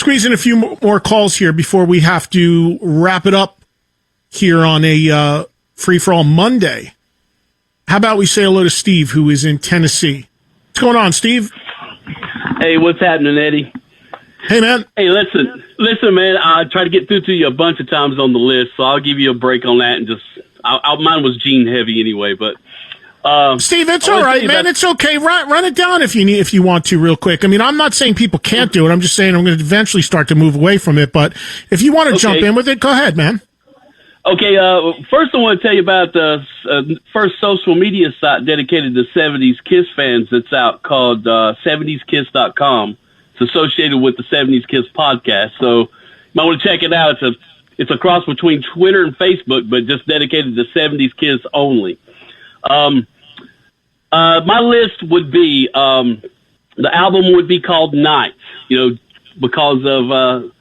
squeeze in a few more calls here before we have to wrap it up here on a free-for-all Monday. How about we say hello to Steve, who is in Tennessee? What's going on, Steve? Hey, what's happening, Eddie? Hey, man. Hey, listen, man. I tried to get through to you a bunch of times on the list, so I'll give you a break on that and just. Mine was Gene heavy anyway, but. Steve, it's all right, man. It's okay. Run it down if you want to, real quick. I mean, I'm not saying people can't do it. I'm just saying I'm going to eventually start to move away from it. But if you want to jump in with it, go ahead, man. Okay. First, I want to tell you about the first social media site dedicated to 70s Kiss fans that's out called 70skiss.com. It's associated with the 70s Kiss podcast, so you might want to check it out. It's a cross between Twitter and Facebook, but just dedicated to 70s Kiss only. My list would be, the album would be called Nights, because of,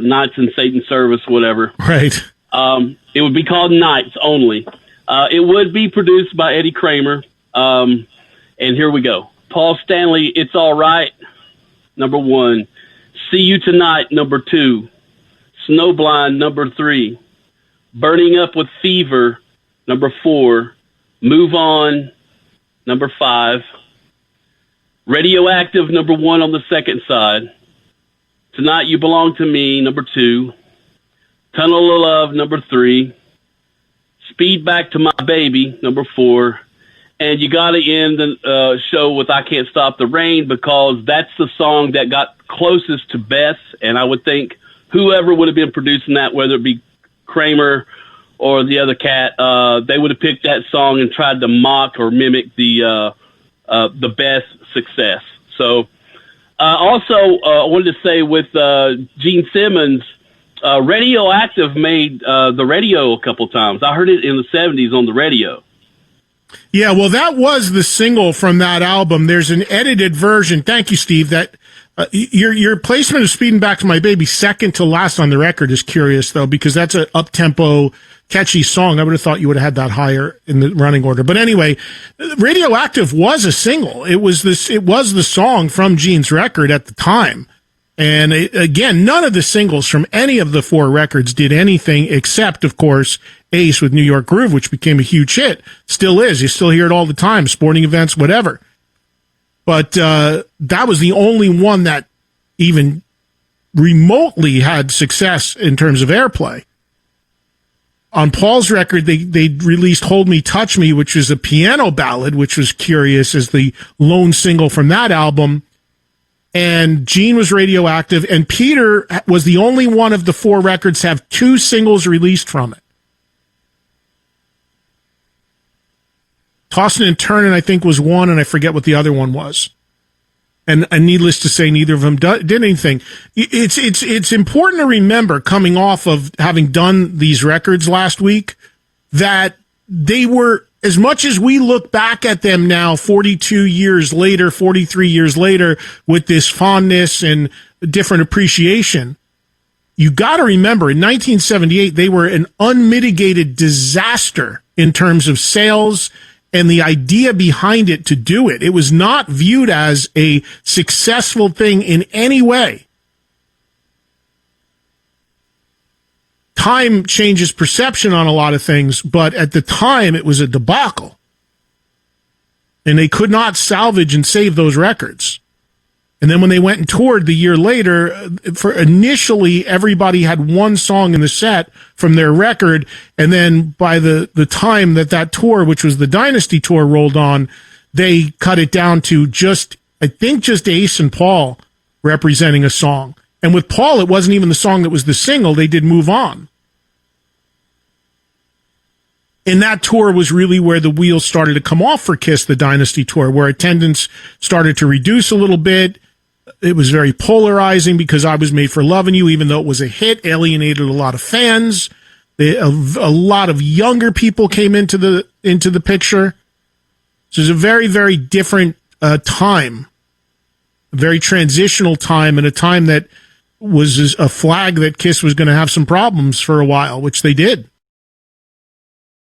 Nights in Satan's Service, whatever. Right. It would be called Nights only. It would be produced by Eddie Kramer. And here we go. Paul Stanley, It's All Right, number 1. See You Tonight, number 2. Snowblind, number 3. Burning Up with Fever, number 4. Move On, number 5. Radioactive, number 1 on the second side. Tonight You Belong to Me, number 2. Tunnel of Love, number 3. Speed Back to My Baby, number 4. And you got to end the show with I Can't Stop the Rain, because that's the song that got closest to Beth. And I would think whoever would have been producing that, whether it be Kramer or the other cat, they would have picked that song and tried to mock or mimic the Beth success. So also, I wanted to say with Gene Simmons, Radioactive made the radio a couple times. I heard it in the 70s on the radio. Yeah, well, that was the single from that album. There's an edited version. Thank you, Steve. That your placement of Speeding Back to My Baby second to last on the record is curious, though, because that's an up-tempo, catchy song. I would have thought you would have had that higher in the running order. But anyway, Radioactive was a single. It was the song from Gene's record at the time. And again, none of the singles from any of the 4 records did anything except, of course, Ace with New York Groove, which became a huge hit. Still is. You still hear it all the time, sporting events, whatever. But that was the only one that even remotely had success in terms of airplay. On Paul's record, they released Hold Me, Touch Me, which was a piano ballad, which was curious as the lone single from that album. And Gene was Radioactive, and Peter was the only one of the 4 records to have 2 singles released from it. Tossin' and Turnin', I think, was one, and I forget what the other one was. And needless to say, neither of them did anything. It's important to remember, coming off of having done these records last week, that they were, as much as we look back at them now, 42 years later, 43 years later, with this fondness and different appreciation, you got to remember, in 1978, they were an unmitigated disaster in terms of sales and the idea behind it to do it. It was not viewed as a successful thing in any way. Time changes perception on a lot of things, but at the time it was a debacle. And they could not salvage and save those records. And then when they went and toured the year later, for initially everybody had one song in the set from their record, and then by the time that tour, which was the Dynasty tour, rolled on, they cut it down to just Ace and Paul representing a song. And with Paul, it wasn't even the song that was the single. They did Move On. And that tour was really where the wheels started to come off for Kiss, the Dynasty tour, where attendance started to reduce a little bit. It was very polarizing because I Was Made for Loving You, even though it was a hit, alienated a lot of fans. A lot of younger people came into the picture. So it was a very, very different time, a very transitional time, and a time that was a flag that Kiss was going to have some problems for a while, which they did.